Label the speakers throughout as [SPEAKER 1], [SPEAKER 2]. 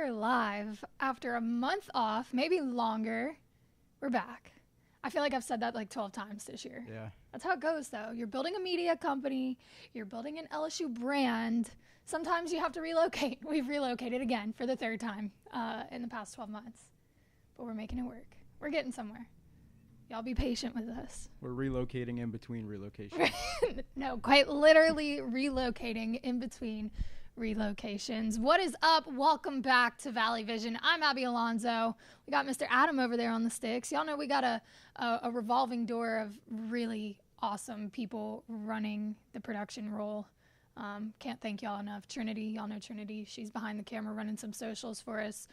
[SPEAKER 1] are live after a month off, maybe longer. We're back. I feel like I've said that like 12 times this year.
[SPEAKER 2] Yeah.
[SPEAKER 1] That's how it goes, though. You're building a media company. You're building an LSU brand. Sometimes you have to relocate. We've relocated again for the third time in the past 12 months. But we're making it work. We're getting somewhere. Y'all be patient with us.
[SPEAKER 2] We're relocating in between relocations.
[SPEAKER 1] No, quite literally relocating in between relocations. What is up? Welcome back to Valley Vision. I'm Abby Alonso. We got Mr. Adam over there on the sticks. Y'all know we got a revolving door of really awesome people running the production role. Can't thank y'all enough. Trinity, y'all know Trinity. She's behind the camera running some socials for us.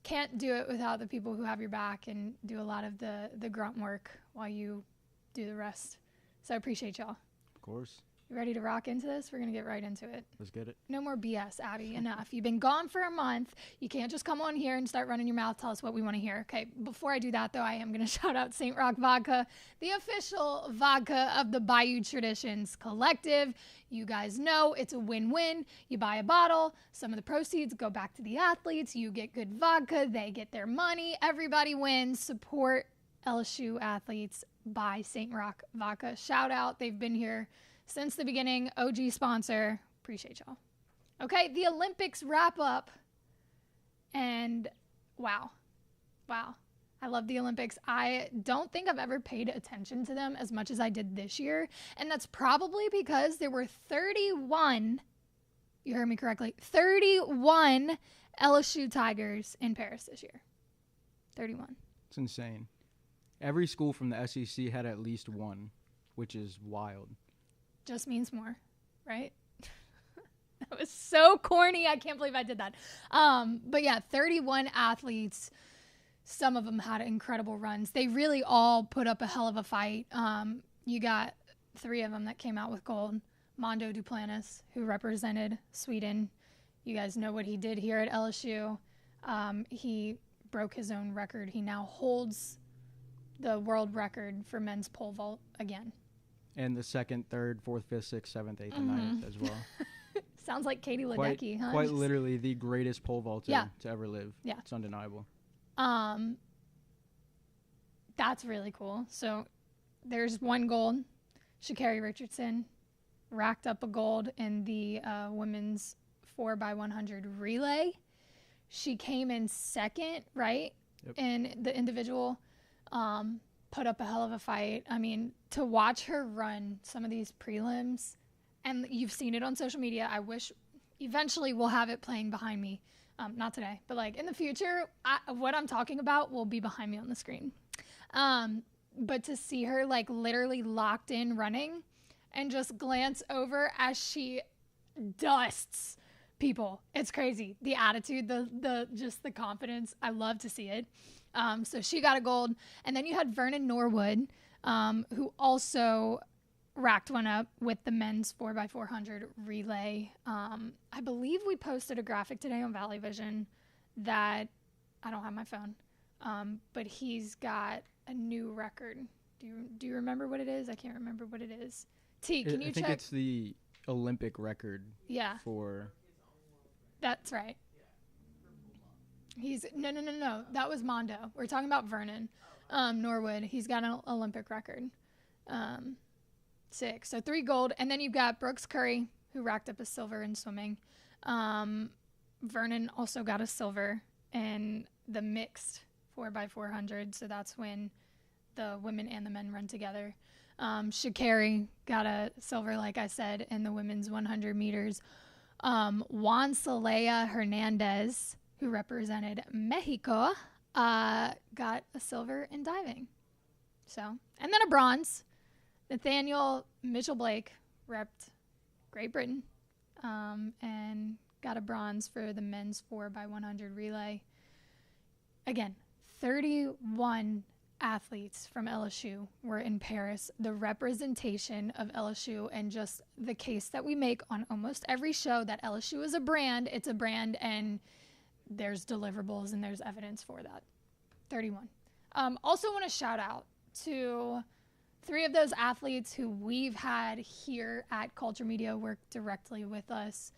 [SPEAKER 1] Can't do it without the people who have your back and do a lot of the grunt work while you do the rest. So I appreciate y'all.
[SPEAKER 2] Of course.
[SPEAKER 1] You ready to rock into this? We're going to get right into it.
[SPEAKER 2] Let's get it.
[SPEAKER 1] No more BS, Abby. Enough. You've been gone for a month. You can't just come on here and start running your mouth. Tell us what we want to hear. Okay, before I do that, though, I am going to shout out St. Rock Vodka, the official vodka of the Bayou Traditions Collective. You guys know it's a win-win. You buy a bottle. Some of the proceeds go back to the athletes. You get good vodka. They get their money. Everybody wins. Support LSU athletes. Buy St. Rock Vodka. Shout out. They've been here since the beginning. OG sponsor. Appreciate y'all. Okay, the Olympics wrap up. And wow. I love the Olympics. I don't think I've ever paid attention to them as much as I did this year. And that's probably because there were 31, you heard me correctly, 31 LSU Tigers in Paris this year. 31.
[SPEAKER 2] It's insane. Every school from the SEC had at least one, which is wild.
[SPEAKER 1] Just means more, right? That was so corny. I can't believe I did that. But yeah, 31 athletes. Some of them had incredible runs. They really all put up a hell of a fight. You got 3 of them that came out with gold. Mondo Duplantis, who represented Sweden. You guys know what he did here at LSU. He broke his own record. He now holds the world record for men's pole vault again.
[SPEAKER 2] And the 2nd, 3rd, 4th, 5th, 6th, 7th, 8th, and 9th as well.
[SPEAKER 1] Sounds like Katie Ledecky, huh?
[SPEAKER 2] Quite literally the greatest pole vaulter to ever live.
[SPEAKER 1] Yeah.
[SPEAKER 2] It's undeniable.
[SPEAKER 1] That's really cool. So there's 1 gold. Sha'carri Richardson racked up a gold in the women's 4x100 relay. She came in 2nd, right?
[SPEAKER 2] Yep.
[SPEAKER 1] In the individual. Put up a hell of a fight. I mean, to watch her run some of these prelims, and you've seen it on social media. I wish eventually we'll have it playing behind me. Not today, but like in the future, what I'm talking about will be behind me on the screen. But to see her like literally locked in running and just glance over as she dusts people. It's crazy. The attitude, just the confidence. I love to see it. So she got a gold. And then you had Vernon Norwood, who also racked one up with the men's 4x400 relay. I believe we posted a graphic today on Valley Vision that I don't have my phone, but he's got a new record. Do you remember what it is? I can't remember what it is. T, can you check?
[SPEAKER 2] I think it's the Olympic record.
[SPEAKER 1] Yeah.
[SPEAKER 2] For.
[SPEAKER 1] That's right. He's no. That was Mondo. We're talking about Vernon Norwood. He's got an Olympic record. 6. So 3 gold. And then you've got Brooks Curry, who racked up a silver in swimming. Vernon also got a silver in the mixed 4x400. So that's when the women and the men run together. Sha'carri got a silver, like I said, in the women's 100 meters. Juan Celaya Hernandez, who represented Mexico, got a silver in diving. So, and then a bronze. Nathaniel Mitchell-Blake repped Great Britain and got a bronze for the men's 4x100 relay. Again, 31 athletes from LSU were in Paris. The representation of LSU and just the case that we make on almost every show that LSU is a brand. It's a brand, and there's deliverables and there's evidence for that. 31. Also want to shout out to 3 of those athletes who we've had here at Culture Media work directly with us.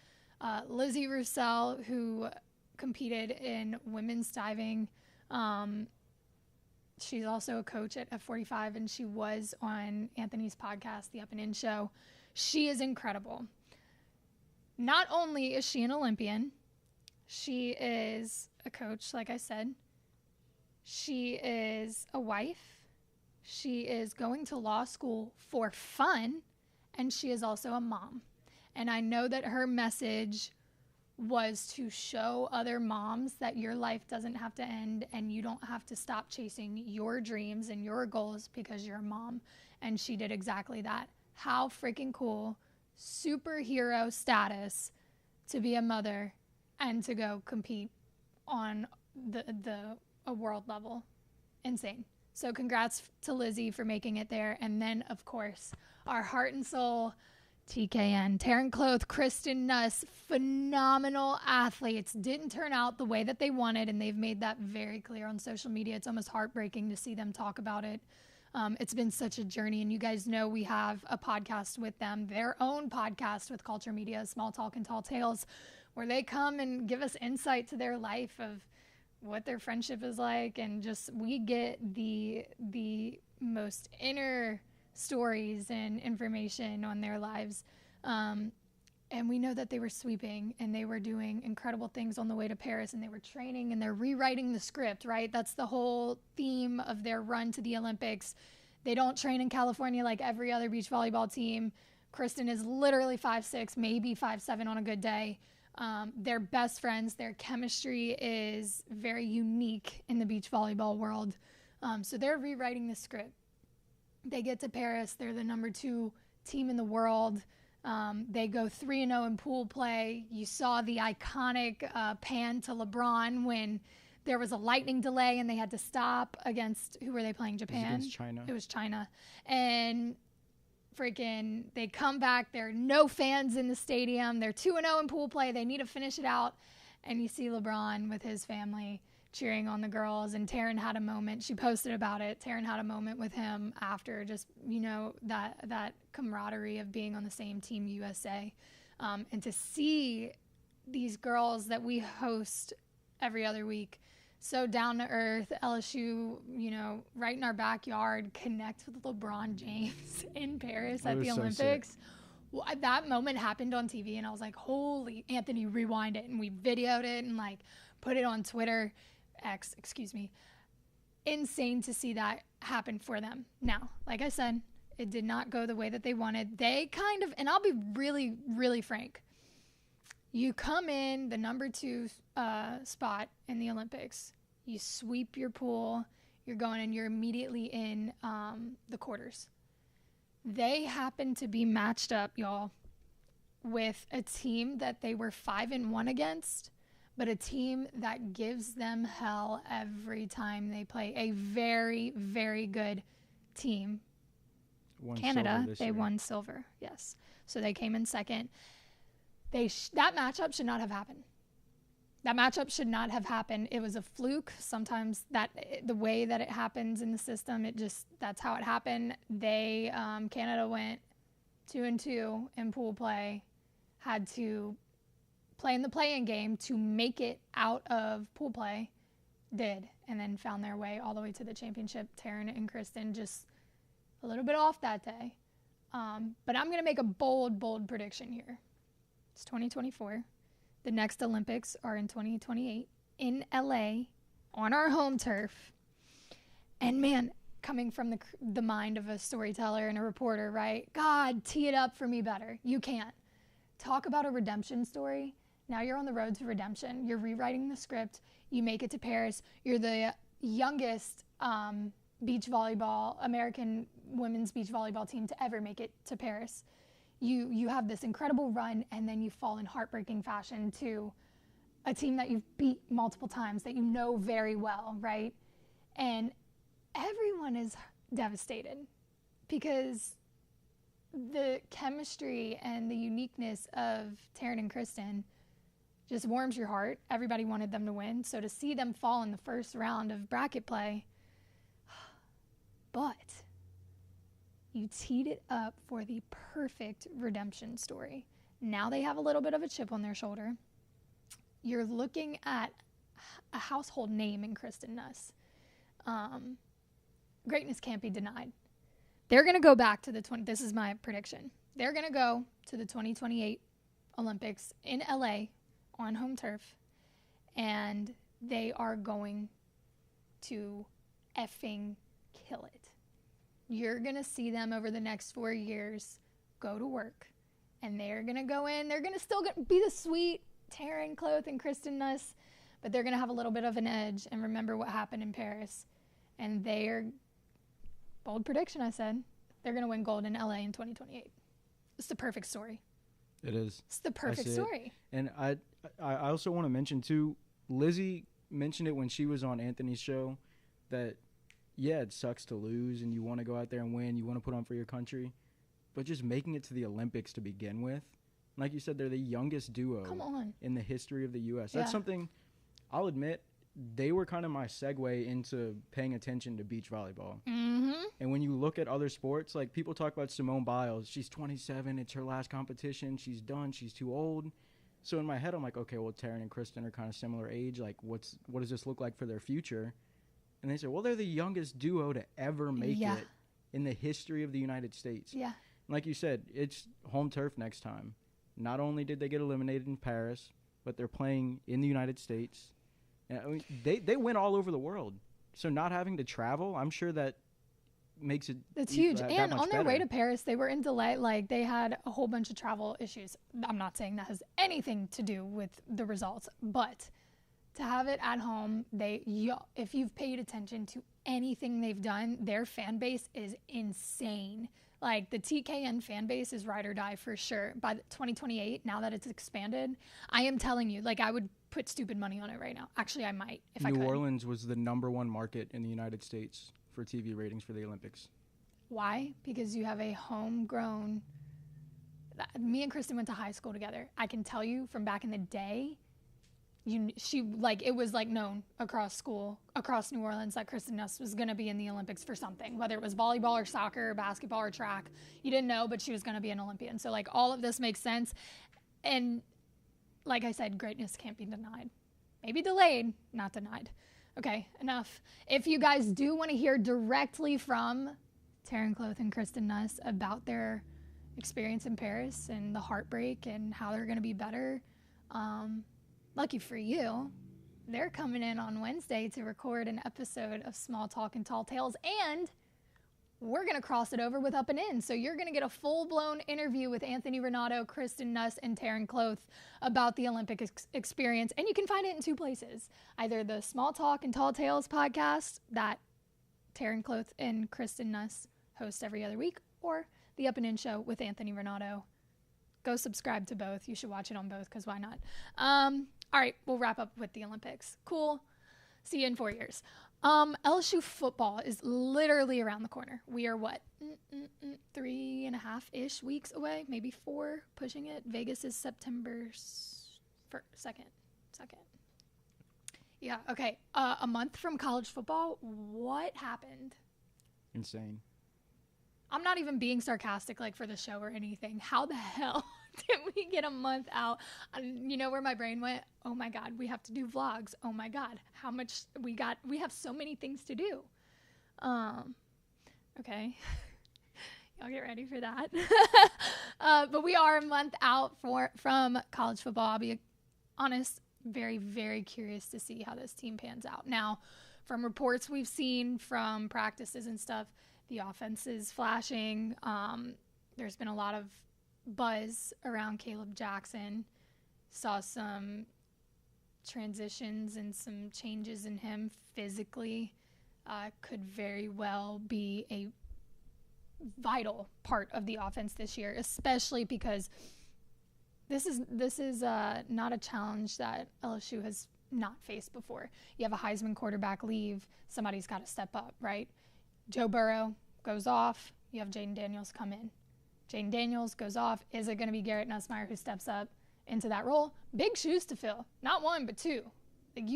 [SPEAKER 1] Lizzie Roussel, who competed in women's diving. She's also a coach at F45, and she was on Anthony's podcast, The Up and In Show. She is incredible. Not only is she an Olympian, she is a coach, like I said. She is a wife. She is going to law school for fun, and she is also a mom. And I know that her message was to show other moms that your life doesn't have to end and you don't have to stop chasing your dreams and your goals because you're a mom. And she did exactly that. How freaking cool. Superhero status to be a mother and to go compete on a world level. Insane. So congrats to Lizzie for making it there. And then, of course, our heart and soul TKN, Taryn, Kloth, Kriesten, Nuss, phenomenal athletes. Didn't turn out the way that they wanted, and they've made that very clear on social media. It's almost heartbreaking to see them talk about it. It's been such a journey, and you guys know we have a podcast with them, their own podcast with Culture Media, Small Talk and Tall Tales, where they come and give us insight to their life of what their friendship is like, and just we get the most inner stories and information on their lives. And we know that they were sweeping and they were doing incredible things on the way to Paris, and they were training and they're rewriting the script, right? That's the whole theme of their run to the Olympics. They don't train in California like every other beach volleyball team. Kriesten is literally 5'6", maybe 5'7" on a good day. They're best friends. Their chemistry is very unique in the beach volleyball world. So they're rewriting the script. They get to Paris. They're the number 2 team in the world. They go 3-0 in pool play. You saw the iconic pan to LeBron when there was a lightning delay and they had to stop against, who were they playing? Japan?
[SPEAKER 2] Against China.
[SPEAKER 1] It was China. And freaking, they come back. There are no fans in the stadium. They're 2-0 in pool play. They need to finish it out. And you see LeBron with his family cheering on the girls, and Taryn had a moment. She posted about it. Taryn had a moment with him after, just, you know, that camaraderie of being on the same Team USA. And to see these girls that we host every other week, so down to earth, LSU, you know, right in our backyard, connect with LeBron James in Paris at the Olympics. Well, that moment happened on TV, and I was like, holy, Anthony, rewind it. And we videoed it and like put it on Twitter. Excuse me. Insane to see that happen for them. Now, like I said, it did not go the way that they wanted. They kind of, and I'll be really, really frank. You come in the number 2 spot in the Olympics. You sweep your pool. You're going and you're immediately in the quarters. They happen to be matched up, y'all, with a team that they were 5-1 against, but a team that gives them hell every time they play. A very, very good team. Canada, they won silver, yes. So they came in second. That matchup should not have happened. That matchup should not have happened. It was a fluke. Sometimes the way that it happens in the system, that's how it happened. Canada went 2-2 in pool play, had to play in the play-in game to make it out of pool play, and then found their way all the way to the championship. Taryn and Kriesten just a little bit off that day. But I'm going to make a bold prediction here. It's 2024. The next Olympics are in 2028 in LA on our home turf. And man, coming from the mind of a storyteller and a reporter, right? God, tee it up for me better. You can't. Talk about a redemption story. Now you're on the road to redemption. You're rewriting the script. You make it to Paris. You're the youngest beach volleyball, American women's beach volleyball team to ever make it to Paris. You have this incredible run, and then you fall in heartbreaking fashion to a team that you've beat multiple times, that you know very well, right? And everyone is devastated because the chemistry and the uniqueness of Taryn and Kriesten just warms your heart. Everybody wanted them to win. So to see them fall in the first round of bracket play, but you teed it up for the perfect redemption story. Now they have a little bit of a chip on their shoulder. you're looking at a household name in Kriesten Nuss. Greatness can't be denied. They're going to go back to this is my prediction. They're going to go to the 2028 Olympics in LA on home turf, and they are going to effing kill it. You're going to see them over the next 4 years go to work, and they're going to go in. They're going to still be the sweet Taryn, Kloth, and Kriesten Nuss, but they're going to have a little bit of an edge and remember what happened in Paris. And they're, bold prediction, I said, they're going to win gold in LA in 2028. It's the perfect story.
[SPEAKER 2] It is.
[SPEAKER 1] It's the perfect story.
[SPEAKER 2] And I also want to mention, too, Lizzie mentioned it when she was on Anthony's show, that, yeah, it sucks to lose and you want to go out there and win. You want to put on for your country. But just making it to the Olympics to begin with, like you said, they're the youngest duo in the history of the U.S. That's something, I'll admit, they were kind of my segue into paying attention to beach volleyball.
[SPEAKER 1] Mm-hmm.
[SPEAKER 2] And when you look at other sports, like people talk about Simone Biles, she's 27, it's her last competition, she's done, she's too old. So in my head, I'm like, okay, well, Taryn and Kriesten are kind of similar age. Like, what does this look like for their future? And they said, well, they're the youngest duo to ever make it in the history of the United States.
[SPEAKER 1] Yeah.
[SPEAKER 2] Like you said, it's home turf next time. Not only did they get eliminated in Paris, but they're playing in the United States. And I mean, they win all over the world. So not having to travel, I'm sure that makes it
[SPEAKER 1] It's huge.
[SPEAKER 2] that
[SPEAKER 1] And
[SPEAKER 2] much
[SPEAKER 1] on their
[SPEAKER 2] better.
[SPEAKER 1] way to Paris, they were in delay. Like, they had a whole bunch of travel issues. I'm not saying that has anything to do with the results, but to have it at home, if you've paid attention to anything they've done, their fan base is insane. Like, the TKN fan base is ride or die for sure. By 2028, now that it's expanded, I am telling you, like, I would put stupid money on it right now. Actually, I might, if I could.
[SPEAKER 2] New Orleans was the #1 market in the United States for TV ratings for the Olympics.
[SPEAKER 1] Why? Because you have a homegrown. Me and Kriesten went to high school together. I can tell you from back in the day, it was like known across school, across New Orleans, that Kriesten Nuss was going to be in the Olympics for something, whether it was volleyball or soccer or basketball or track. You didn't know, but she was going to be an Olympian. So, like, all of this makes sense. And like I said, greatness can't be denied. Maybe delayed, not denied. Okay, enough. If you guys do want to hear directly from Taryn, Kloth, and Kriesten Nuss about their experience in Paris and the heartbreak and how they're going to be better, lucky for you, they're coming in on Wednesday to record an episode of Small Talk and Tall Tales, and we're going to cross it over with Up and In. So you're going to get a full-blown interview with Anthony Renato, Kriesten Nuss, and Taryn Kloth about the Olympic experience. And you can find it in two places. Either the Small Talk and Tall Tales podcast that Taryn Kloth and Kriesten Nuss host every other week, or the Up and In show with Anthony Renato. Go subscribe to both. You should watch it on both, because why not? All right, we'll wrap up with the Olympics. Cool. See you in 4 years. LSU football is literally around the corner. We are what? 3.5-ish weeks away, maybe 4, pushing it. Vegas is September 2nd. Yeah, okay. A month from college football, what happened?
[SPEAKER 2] Insane.
[SPEAKER 1] I'm not even being sarcastic, like, for the show or anything. How the hell did we get a month out? You know where my brain went? Oh my God, we have to do vlogs. Oh my God, how much we have so many things to do. Okay. Y'all get ready for that. But we are a month out from college football. I'll be honest, very, very curious to see how this team pans out. Now, from reports we've seen from practices and stuff, the offense is flashing. There's been a lot of buzz around Caleb Jackson. Saw some transitions and some changes in him physically. Could very well be a vital part of the offense this year, especially because this is not a challenge that LSU has not faced before. You have a Heisman quarterback leave, somebody's got to step up, right? Joe Burrow goes off, you have Jayden Daniels come in. Jayden Daniels goes off. Is it going to be Garrett Nussmeier who steps up into that role? Big shoes to fill. Not one, but two. Like,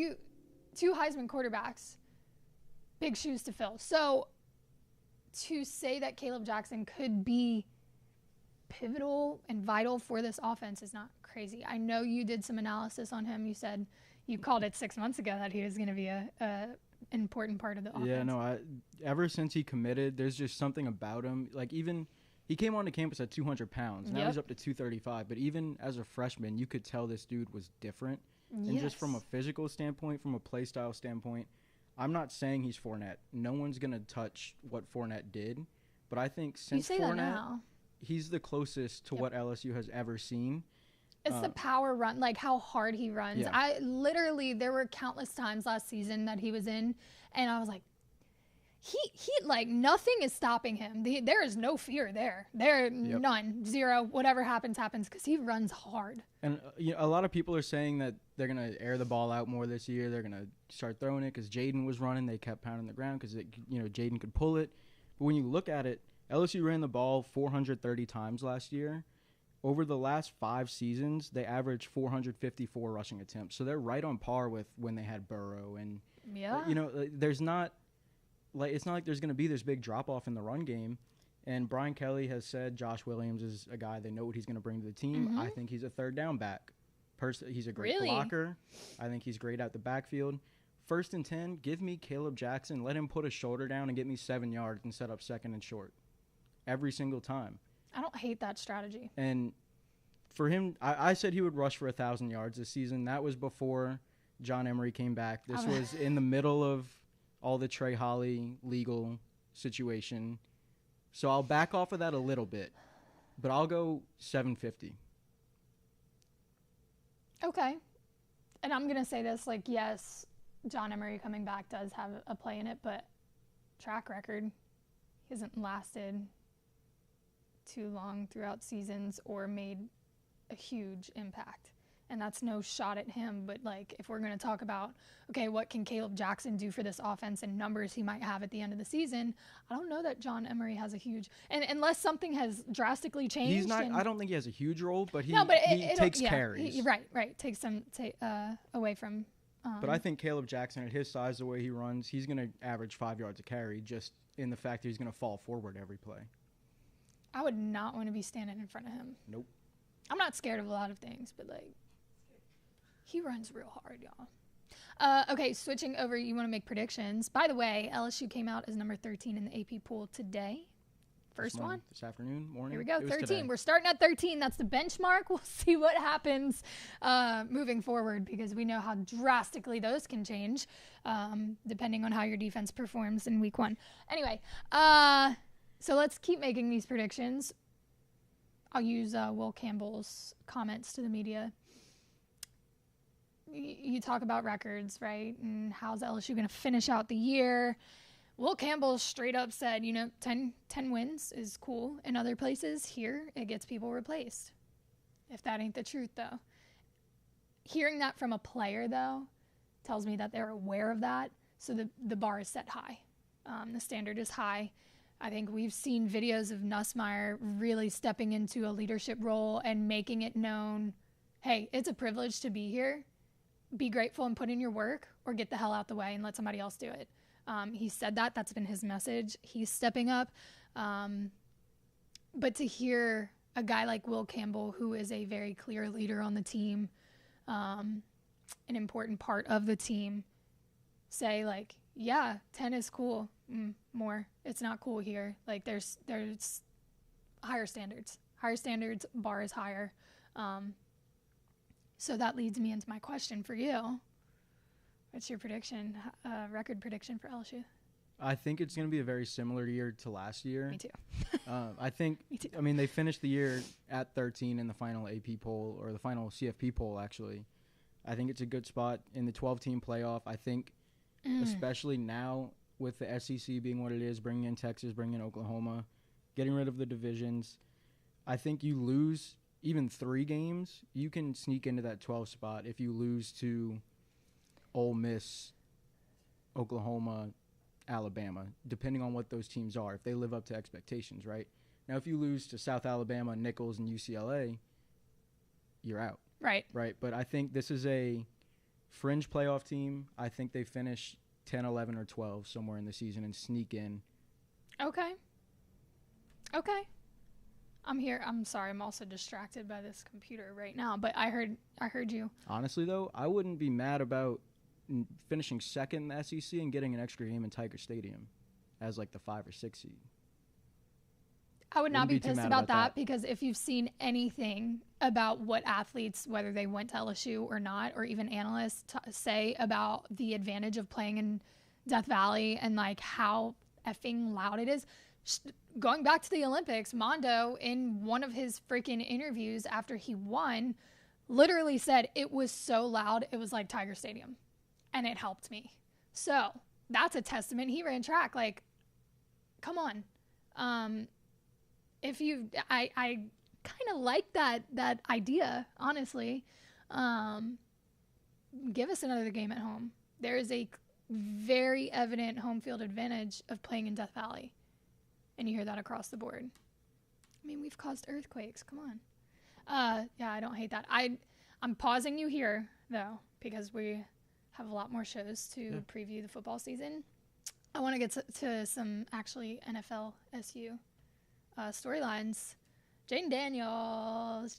[SPEAKER 1] two Heisman quarterbacks. Big shoes to fill. So to say that Caleb Jackson could be pivotal and vital for this offense is not crazy. I know you did some analysis on him. You said you called it 6 months ago that he was going to be an important part of the offense.
[SPEAKER 2] Yeah, no, ever since he committed, there's just something about him. Like, even he came onto campus at 200 pounds. Now he's up to 235. But even as a freshman, you could tell this dude was different. Yes. And just from a physical standpoint, from a play style standpoint, I'm not saying he's Fournette. No one's going to touch what Fournette did. But I think since Fournette, he's the closest to what LSU has ever seen.
[SPEAKER 1] It's the power run, like how hard he runs. Yeah. There were countless times last season that he was in, and I was like, he like, nothing is stopping him. There is no fear there. None, zero. Whatever happens, because he runs hard. And
[SPEAKER 2] a lot of people are saying that they're going to air the ball out more this year. They're going to start throwing it because Jayden was running. They kept pounding the ground because Jayden could pull it. But when you look at it, LSU ran the ball 430 times last year. Over the last 5 seasons, they averaged 454 rushing attempts. So they're right on par with when they had Burrow. And, there's not – like, it's not like there's going to be this big drop-off in the run game. And Brian Kelly has said Josh Williams is a guy they know what he's going to bring to the team. Mm-hmm. I think he's a third down back. He's a great blocker. I think he's great out the backfield. 1st and 10, give me Caleb Jackson. Let him put a shoulder down and get me 7 yards and set up 2nd and short every single time.
[SPEAKER 1] I don't hate that strategy.
[SPEAKER 2] And for him, I said he would rush for 1,000 yards this season. That was before John Emery came back. This was in the middle of all the Trey Holly legal situation. So I'll back off of that a little bit, but I'll go 750.
[SPEAKER 1] Okay. And I'm going to say this, like, yes, John Emery coming back does have a play in it, but track record, he hasn't lasted too long throughout seasons or made a huge impact. And that's no shot at him, but like, if we're going to talk about, okay, what can Caleb Jackson do for this offense and numbers he might have at the end of the season, I don't know that John Emery has a huge, and unless something has drastically changed.
[SPEAKER 2] He's not, I don't think he has a huge role, but he takes carries.
[SPEAKER 1] Right. Takes some away from.
[SPEAKER 2] But I think Caleb Jackson, at his size, the way he runs, he's going to average 5 yards a carry just in the fact that he's going to fall forward every play.
[SPEAKER 1] I would not want to be standing in front of him.
[SPEAKER 2] Nope.
[SPEAKER 1] I'm not scared of a lot of things, but like, he runs real hard, y'all. Okay, switching over, you want to make predictions. By the way, LSU came out as number 13 in the AP poll today. First one. This
[SPEAKER 2] afternoon, morning.
[SPEAKER 1] Here we go, 13. We're starting at 13. That's the benchmark. We'll see what happens moving forward because we know how drastically those can change depending on how your defense performs in week 1. Anyway, so let's keep making these predictions. I'll use Will Campbell's comments to the media. You talk about records, right? And how's LSU going to finish out the year? Will Campbell straight up said, 10 wins is cool. In other places, here, it gets people replaced. If that ain't the truth, though. Hearing that from a player, though, tells me that they're aware of that. So the bar is set high. The standard is high. I think we've seen videos of Nussmeier really stepping into a leadership role and making it known, hey, it's a privilege to be here. Be grateful and put in your work or get the hell out the way and let somebody else do it. He said that. That's been his message. He's stepping up. But to hear a guy like Will Campbell, who is a very clear leader on the team, an important part of the team, say, like, yeah, 10 is cool. More. It's not cool here. Like, there's higher standards. Higher standards, bar is higher. So that leads me into my question for you. What's your prediction, record prediction for LSU?
[SPEAKER 2] I think it's going to be a very similar year to last year.
[SPEAKER 1] Me too.
[SPEAKER 2] Me too. I mean, they finished the year at 13 in the final AP poll, or the final CFP poll, actually. I think it's a good spot in the 12-team playoff. I think, especially now with the SEC being what it is, bringing in Texas, bringing in Oklahoma, getting rid of the divisions, I think you lose even 3 games, you can sneak into that 12 spot if you lose to Ole Miss, Oklahoma, Alabama, depending on what those teams are, if they live up to expectations, right? Now, if you lose to South Alabama, Nicholls, and UCLA, you're out.
[SPEAKER 1] Right.
[SPEAKER 2] Right, but I think this is a fringe playoff team. I think they finish 10, 11, or 12 somewhere in the season and sneak in.
[SPEAKER 1] Okay. I'm here. I'm sorry. I'm also distracted by this computer right now, but I heard you.
[SPEAKER 2] Honestly, though, I wouldn't be mad about finishing second in the SEC and getting an extra game in Tiger Stadium as like the 5 or 6 seed.
[SPEAKER 1] I would not be pissed about that because if you've seen anything about what athletes, whether they went to LSU or not, or even analysts say about the advantage of playing in Death Valley and like how effing loud it is. Going back to the Olympics, Mondo, in one of his freaking interviews after he won, literally said it was so loud, it was like Tiger Stadium. And it helped me. So that's a testament. He ran track. Like, come on. I kind of like that idea, honestly. Give us another game at home. There is a very evident home field advantage of playing in Death Valley. And you hear that across the board. I mean, we've caused earthquakes. Come on. Yeah, I don't hate that. I'm pausing you here, though, because we have a lot more shows to preview the football season. I want to get to some actually NFL SU storylines. Jayden Daniels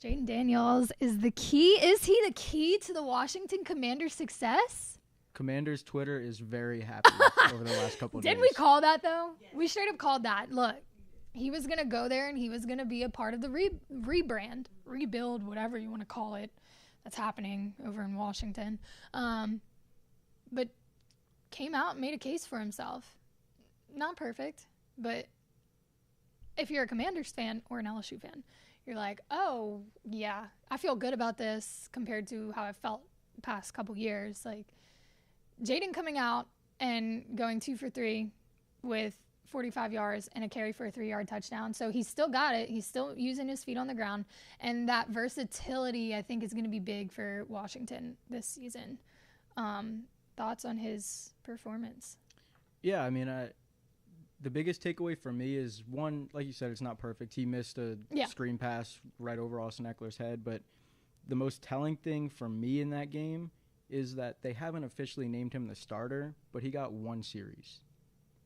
[SPEAKER 1] is the key. Is he the key to the Washington Commanders' success?
[SPEAKER 2] Commanders Twitter is very happy over the last couple of days.
[SPEAKER 1] Did we call that, though? Yes. We straight up called that. Look, he was going to go there, and he was going to be a part of the rebrand, rebuild, whatever you want to call it, that's happening over in Washington. But came out and made a case for himself. Not perfect, but if you're a Commanders fan or an LSU fan, you're like, oh, yeah, I feel good about this compared to how I felt the past couple years. Like, Jayden coming out and going 2 for 3 with 45 yards and a carry for a 3-yard touchdown. So he's still got it. He's still using his feet on the ground. And that versatility, I think, is going to be big for Washington this season. Thoughts on his performance? Yeah,
[SPEAKER 2] I mean, the biggest takeaway for me is, one, like you said, it's not perfect. He missed a screen pass right over Austin Eckler's head. But the most telling thing for me in that game is that they haven't officially named him the starter, but he got 1 series.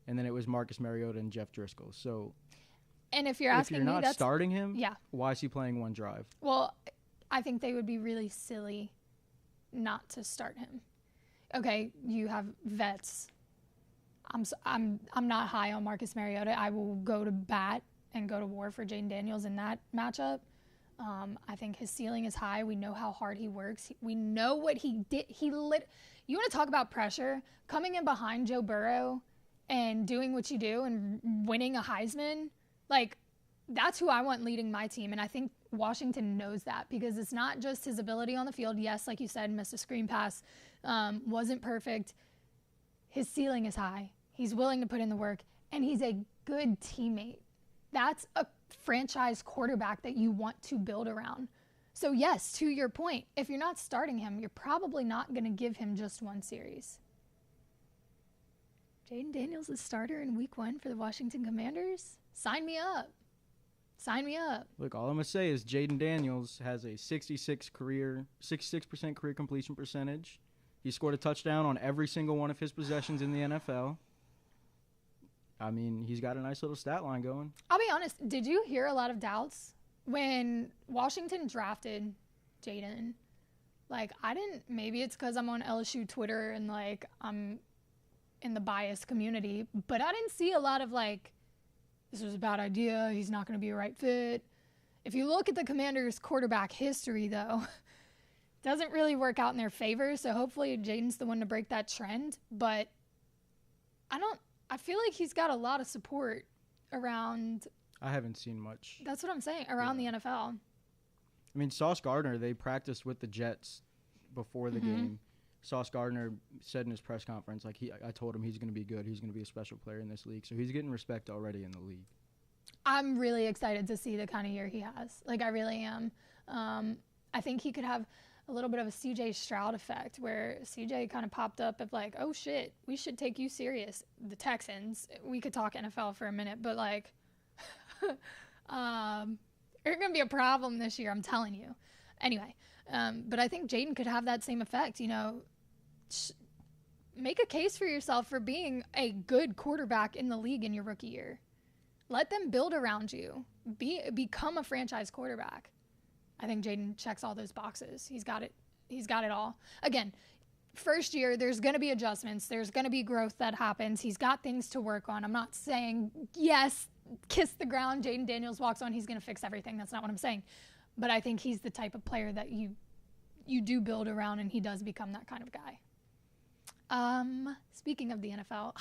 [SPEAKER 2] And then it was Marcus Mariota and Jeff Driscoll. So,
[SPEAKER 1] and if you're asking me,
[SPEAKER 2] not starting him, why is he playing 1 drive?
[SPEAKER 1] Well, I think they would be really silly not to start him. Okay, you have vets. I'm not high on Marcus Mariota. I will go to bat and go to war for Jayden Daniels in that matchup. I think his ceiling is high. We know how hard he works. We know what he did. You want to talk about pressure? Coming in behind Joe Burrow and doing what you do and winning a Heisman, like, that's who I want leading my team. And I think Washington knows that because it's not just his ability on the field. Yes, like you said, missed a screen pass, wasn't perfect. His ceiling is high. He's willing to put in the work, and he's a good teammate. That's a franchise quarterback that you want to build around. So yes, to your point, if you're not starting him, you're probably not going to give him just 1 series. Jayden Daniels is starter in week 1 for the Washington Commanders? Sign me up. Sign me up.
[SPEAKER 2] Look, all I'm going to say is Jayden Daniels has a 66% career completion percentage. He scored a touchdown on every single one of his possessions in the NFL. I mean, he's got a nice little stat line going.
[SPEAKER 1] I'll be honest. Did you hear a lot of doubts when Washington drafted Jayden? Like, I didn't. Maybe it's because I'm on LSU Twitter and, like, I'm in the biased community. But I didn't see a lot of, like, this was a bad idea. He's not going to be a right fit. If you look at the Commanders' quarterback history, though, doesn't really work out in their favor. So hopefully Jayden's the one to break that trend. But I feel like he's got a lot of support around.
[SPEAKER 2] I haven't seen much.
[SPEAKER 1] That's what I'm saying, around the NFL.
[SPEAKER 2] I mean, Sauce Gardner, they practiced with the Jets before the game. Sauce Gardner said in his press conference, like, I told him he's going to be good. He's going to be a special player in this league. So he's getting respect already in the league.
[SPEAKER 1] I'm really excited to see the kind of year he has. Like, I really am. I think he could have a little bit of a CJ Stroud effect where CJ kind of popped up of like, oh shit, we should take you serious. The Texans, we could talk NFL for a minute, but like, you're going to be a problem this year, I'm telling you. Anyway, but I think Jayden could have that same effect, you know, make a case for yourself for being a good quarterback in the league in your rookie year. Let them build around you. Become a franchise quarterback. I think Jayden checks all those boxes. He's got it. He's got it all. Again, first year, there's going to be adjustments. There's going to be growth that happens. He's got things to work on. I'm not saying, yes, kiss the ground, Jayden Daniels walks on, he's going to fix everything. That's not what I'm saying. But I think he's the type of player that you do build around, and he does become that kind of guy. Speaking of the NFL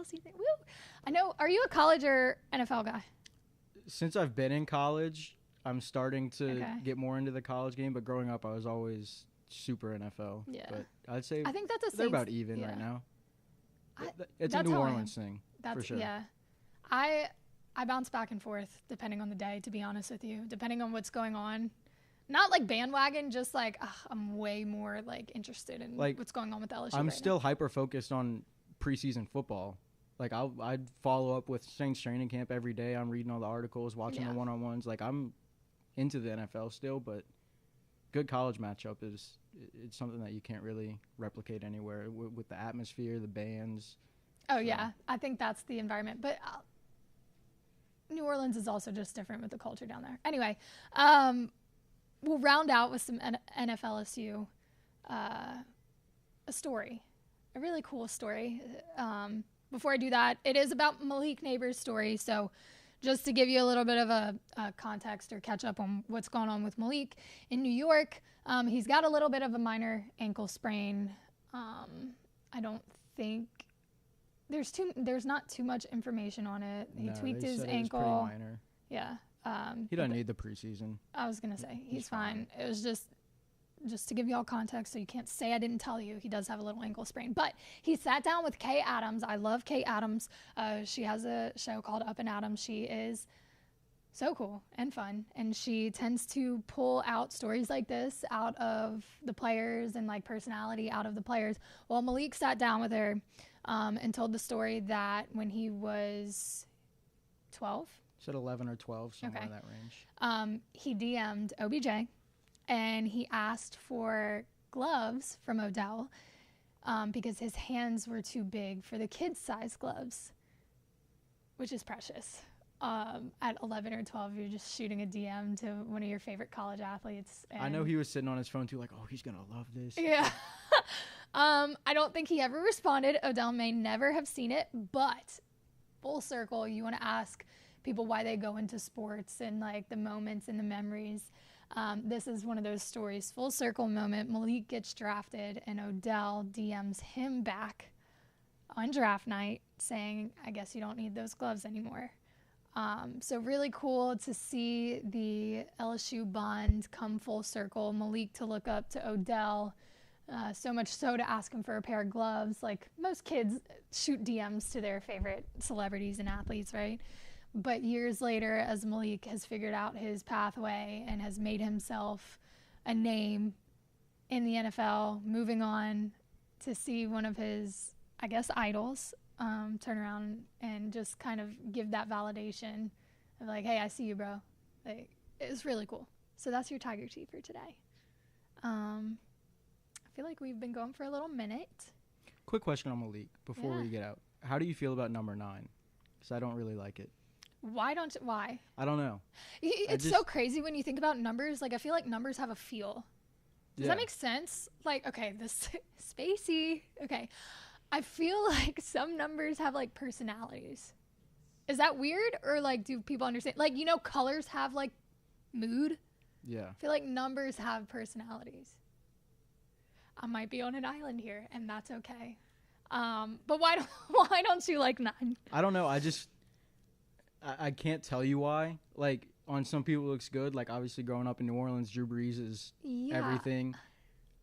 [SPEAKER 1] season, woo! I know, are you a college or NFL guy?
[SPEAKER 2] Since I've been in college, I'm starting to get more into the college game, but growing up, I was always super NFL. Yeah. But I think that's they're about even right now. It's a New Orleans thing, for sure. Yeah.
[SPEAKER 1] I bounce back and forth depending on the day, to be honest with you, depending on what's going on. Not like bandwagon, just like I'm way more like interested in what's going on with LSU.
[SPEAKER 2] I'm still hyper focused on preseason football. Like I'd follow up with Saints training camp every day. I'm reading all the articles, watching the one-on-ones. Like I'm into the NFL still, but good college matchup it's something that you can't really replicate anywhere with the atmosphere, the bands.
[SPEAKER 1] Oh, yeah. I think that's the environment. But New Orleans is also just different with the culture down there. Anyway, we'll round out with some NFLSU, a story, a really cool story. Before I do that, it is about Malik Nabers' story. So just to give you a little bit of a context or catch up on what's going on with Malik in New York, he's got a little bit of a minor ankle sprain. I don't think there's not too much information on it. He tweaked his ankle.
[SPEAKER 2] It was pretty minor.
[SPEAKER 1] Yeah.
[SPEAKER 2] He doesn't need the preseason.
[SPEAKER 1] I was gonna say he's fine. It was just to give you all context, so you can't say I didn't tell you. He does have a little ankle sprain, but he sat down with Kay Adams. I love Kay Adams. She has a show called Up and Adams. She is so cool and fun, and she tends to pull out stories like this out of the players and like personality out of the players. Well, Malik sat down with her and told the story that when he was 12.
[SPEAKER 2] Said 11 or 12, somewhere in that range.
[SPEAKER 1] He DM'd OBJ, and he asked for gloves from Odell because his hands were too big for the kids' size gloves, which is precious. At 11 or 12, you're just shooting a DM to one of your favorite college athletes.
[SPEAKER 2] I know he was sitting on his phone, too, like, oh, he's going to love this.
[SPEAKER 1] Yeah. I don't think he ever responded. Odell may never have seen it, but full circle, you want to ask people why they go into sports and like the moments and the memories. This is one of those stories. Full circle moment. Malik gets drafted and Odell DMs him back on draft night saying, I guess you don't need those gloves anymore. So really cool to see the LSU bond come full circle. Malik to look up to Odell, so much so to ask him for a pair of gloves. Like most kids shoot DMs to their favorite celebrities and athletes, right? But years later, as Malik has figured out his pathway and has made himself a name in the NFL, moving on to see one of his, I guess, idols turn around and just kind of give that validation of like, hey, I see you, bro. Like, it's really cool. So that's your Tiger Tea for today. I feel like we've been going for a little minute.
[SPEAKER 2] Quick question on Malik before we get out. How do you feel about number 9? Because I don't really like it.
[SPEAKER 1] Why?
[SPEAKER 2] I don't know.
[SPEAKER 1] It's so crazy when you think about numbers. Like, I feel like numbers have a feel. Does that make sense? Like, okay, this spacey. Okay. I feel like some numbers have like personalities. Is that weird? Or like, do people understand? Like, you know, colors have like mood.
[SPEAKER 2] Yeah.
[SPEAKER 1] I feel like numbers have personalities. I might be on an island here, and that's okay. But why don't you like 9?
[SPEAKER 2] I don't know. I can't tell you why. Like, on some people it looks good. Like, obviously growing up in New Orleans, Drew Brees is everything.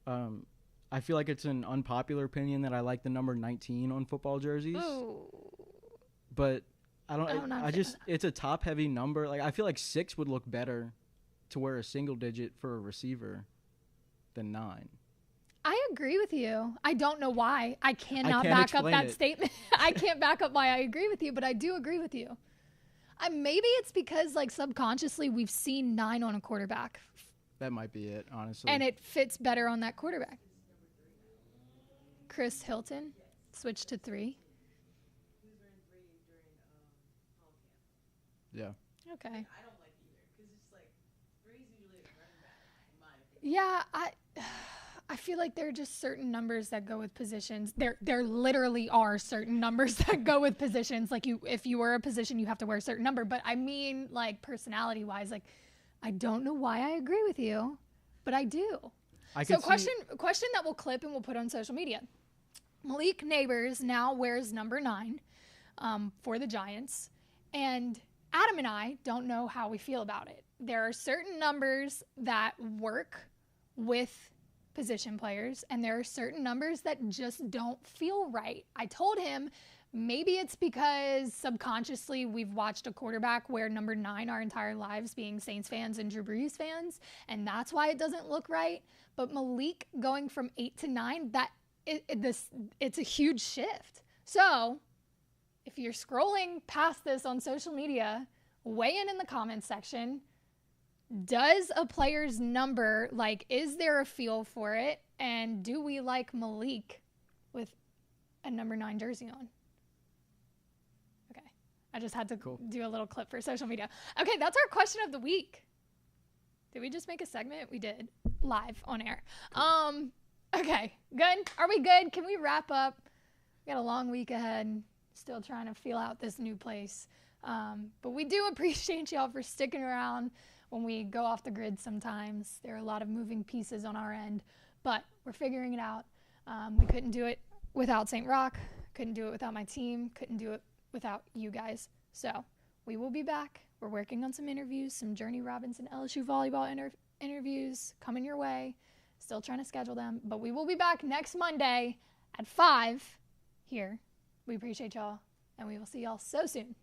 [SPEAKER 2] I feel like it's an unpopular opinion that I like the number 19 on football jerseys.
[SPEAKER 1] Ooh.
[SPEAKER 2] But it's a top-heavy number. Like, I feel like 6 would look better to wear a single digit for a receiver than 9.
[SPEAKER 1] I agree with you. I don't know why. I cannot back up that statement. I can't back up why I agree with you, but I do agree with you. Maybe it's because, like, subconsciously we've seen 9 on a quarterback.
[SPEAKER 2] That might be it, honestly.
[SPEAKER 1] And it fits better on that quarterback. Chris Hilton switched to 3.
[SPEAKER 2] Yeah.
[SPEAKER 1] Okay.
[SPEAKER 3] I don't like either because it's like 3's usually a running back, in my opinion.
[SPEAKER 1] Yeah, I feel like there are just certain numbers that go with positions. There literally are certain numbers that go with positions. Like if you were a position, you have to wear a certain number. But I mean, like personality wise, like I don't know why I agree with you, but I do. Question that we'll clip and we'll put on social media. Malik Nabers now wears number 9 for the Giants, and Adam and I don't know how we feel about it. There are certain numbers that work with position players, and there are certain numbers that just don't feel right. I told him maybe it's because subconsciously we've watched a quarterback wear number 9 our entire lives, being Saints fans and Drew Brees fans, and that's why it doesn't look right. But Malik going from 8 to 9, it's a huge shift. So if you're scrolling past this on social media, weigh in the comments section. Does a player's number, like, is there a feel for it? And do we like Malik with a number 9 jersey on? Okay. I just had to do a little clip for social media. Okay, that's our question of the week. Did we just make a segment? We did. Live on air. Okay, good? Are we good? Can we wrap up? We got a long week ahead. Still trying to feel out this new place. But we do appreciate y'all for sticking around when we go off the grid sometimes. There are a lot of moving pieces on our end, but we're figuring it out. We couldn't do it without St. Rock, couldn't do it without my team, couldn't do it without you guys. So we will be back. We're working on some interviews, some Journey Robinson LSU volleyball interviews coming your way. Still trying to schedule them, but we will be back next Monday at 5 here. We appreciate y'all, and we will see y'all so soon.